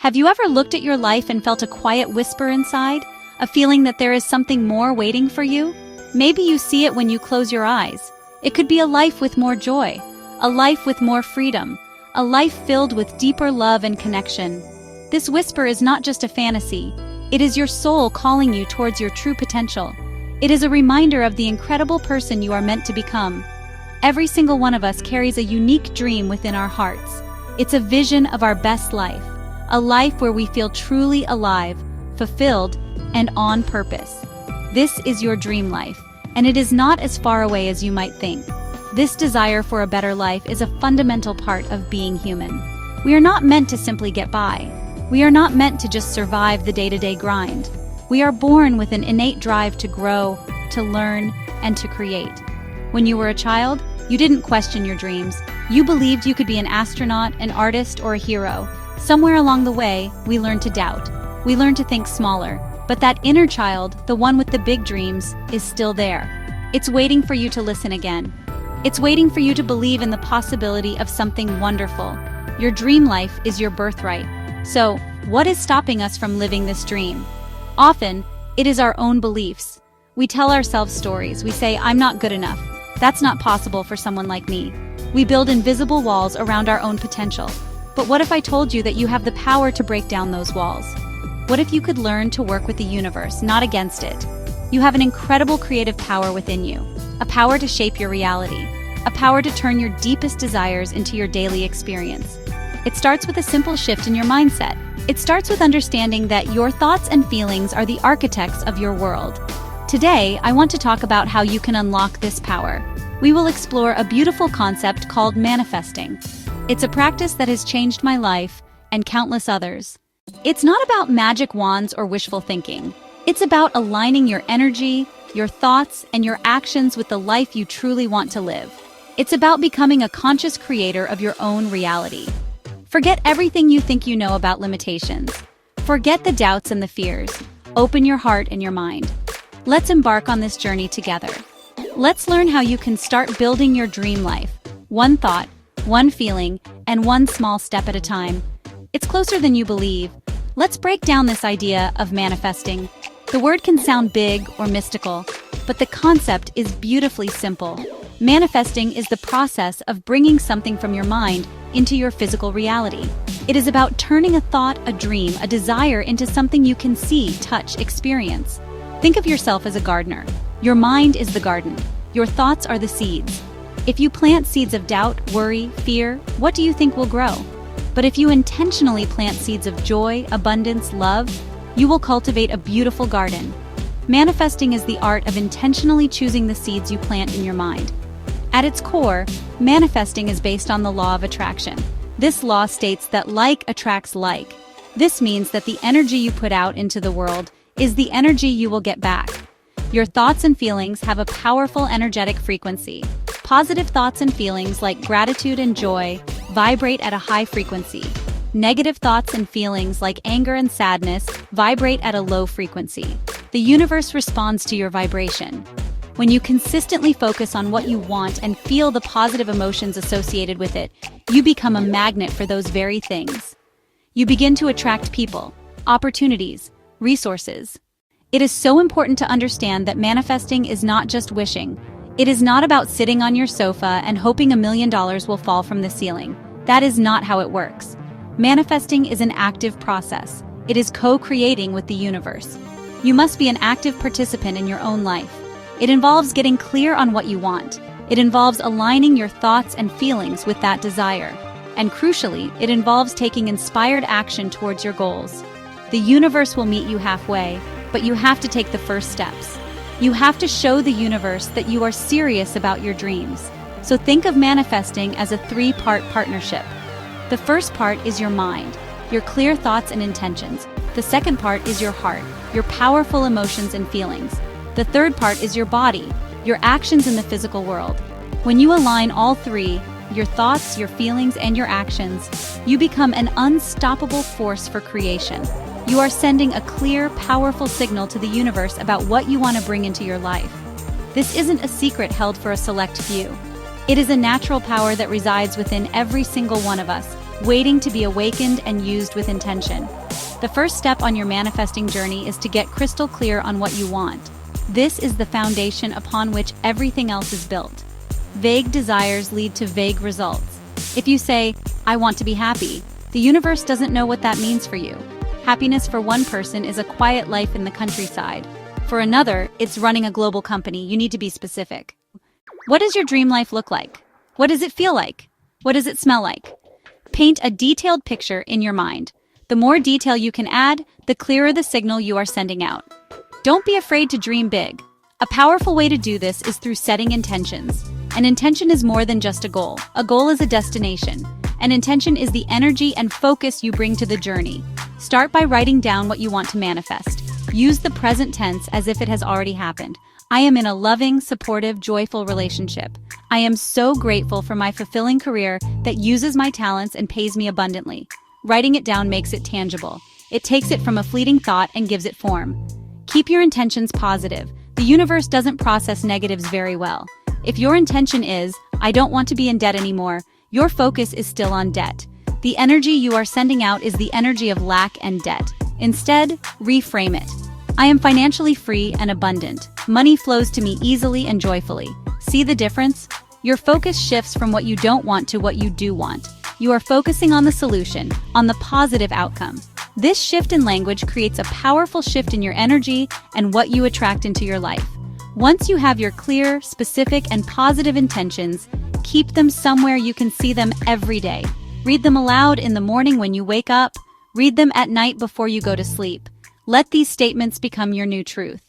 Have you ever looked at your life and felt a quiet whisper inside? A feeling that there is something more waiting for you? Maybe you see it when you close your eyes. It could be a life with more joy, a life with more freedom, a life filled with deeper love and connection. This whisper is not just a fantasy. It is your soul calling you towards your true potential. It is a reminder of the incredible person you are meant to become. Every single one of us carries a unique dream within our hearts. It's a vision of our best life, a life where we feel truly alive, fulfilled, and on purpose. This is your dream life, and it is not as far away as you might think. This desire for a better life is a fundamental part of being human. We are not meant to simply get by. We are not meant to just survive the day-to-day grind. We are born with an innate drive to grow, to learn, and to create. When you were a child, you didn't question your dreams. You believed you could be an astronaut, an artist, or a hero. Somewhere along the way, we learned to doubt. We learned to think smaller. But that inner child, the one with the big dreams, is still there. It's waiting for you to listen again. It's waiting for you to believe in the possibility of something wonderful. Your dream life is your birthright. So, what is stopping us from living this dream? Often, it is our own beliefs. We tell ourselves stories. We say, "I'm not good enough. That's not possible for someone like me." We build invisible walls around our own potential. But what if I told you that you have the power to break down those walls? What if you could learn to work with the universe, not against it? You have an incredible creative power within you, a power to shape your reality, a power to turn your deepest desires into your daily experience. It starts with a simple shift in your mindset. It starts with understanding that your thoughts and feelings are the architects of your world. Today, I want to talk about how you can unlock this power. We will explore a beautiful concept called manifesting. It's a practice that has changed my life and countless others. It's not about magic wands or wishful thinking. It's about aligning your energy, your thoughts, and your actions with the life you truly want to live. It's about becoming a conscious creator of your own reality. Forget everything you think you know about limitations. Forget the doubts and the fears. Open your heart and your mind. Let's embark on this journey together. Let's learn how you can start building your dream life, one thought, one feeling, and one small step at a time. It's closer than you believe. Let's break down this idea of manifesting. The word can sound big or mystical, but the concept is beautifully simple. Manifesting is the process of bringing something from your mind into your physical reality. It is about turning a thought, a dream, a desire into something you can see, touch, experience. Think of yourself as a gardener. Your mind is the garden. Your thoughts are the seeds. If you plant seeds of doubt, worry, fear, what do you think will grow? But if you intentionally plant seeds of joy, abundance, love, you will cultivate a beautiful garden. Manifesting is the art of intentionally choosing the seeds you plant in your mind. At its core, manifesting is based on the law of attraction. This law states that like attracts like. This means that the energy you put out into the world is the energy you will get back. Your thoughts and feelings have a powerful energetic frequency. Positive thoughts and feelings like gratitude and joy vibrate at a high frequency. Negative thoughts and feelings like anger and sadness vibrate at a low frequency. The universe responds to your vibration. When you consistently focus on what you want and feel the positive emotions associated with it, you become a magnet for those very things. You begin to attract people, opportunities, resources. It is so important to understand that manifesting is not just wishing. It is not about sitting on your sofa and hoping $1 million will fall from the ceiling. That is not how it works. Manifesting is an active process. It is co-creating with the universe. You must be an active participant in your own life. It involves getting clear on what you want. It involves aligning your thoughts and feelings with that desire. And crucially, it involves taking inspired action towards your goals. The universe will meet you halfway, but you have to take the first steps. You have to show the universe that you are serious about your dreams. So think of manifesting as a 3-part partnership. The first part is your mind, your clear thoughts and intentions. The second part is your heart, your powerful emotions and feelings. The third part is your body, your actions in the physical world. When you align all three, your thoughts, your feelings, and your actions, you become an unstoppable force for creation. You are sending a clear, powerful signal to the universe about what you want to bring into your life. This isn't a secret held for a select few. It is a natural power that resides within every single one of us, waiting to be awakened and used with intention. The first step on your manifesting journey is to get crystal clear on what you want. This is the foundation upon which everything else is built. Vague desires lead to vague results. If you say, "I want to be happy," the universe doesn't know what that means for you. Happiness for one person is a quiet life in the countryside. For another, it's running a global company. You need to be specific. What does your dream life look like? What does it feel like? What does it smell like? Paint a detailed picture in your mind. The more detail you can add, the clearer the signal you are sending out. Don't be afraid to dream big. A powerful way to do this is through setting intentions. An intention is more than just a goal. A goal is a destination. An intention is the energy and focus you bring to the journey. Start by writing down what you want to manifest. Use the present tense as if it has already happened. I am in a loving, supportive, joyful relationship. I am so grateful for my fulfilling career that uses my talents and pays me abundantly. Writing it down makes it tangible. It takes it from a fleeting thought and gives it form. Keep your intentions positive. The universe doesn't process negatives very well. If your intention is, "I don't want to be in debt anymore," your focus is still on debt. The energy you are sending out is the energy of lack and debt. Instead, reframe it. "I am financially free and abundant. Money flows to me easily and joyfully." See the difference? Your focus shifts from what you don't want to what you do want. You are focusing on the solution, on the positive outcome. This shift in language creates a powerful shift in your energy and what you attract into your life. Once you have your clear, specific, and positive intentions, keep them somewhere you can see them every day. Read them aloud in the morning when you wake up. Read them at night before you go to sleep. Let these statements become your new truth.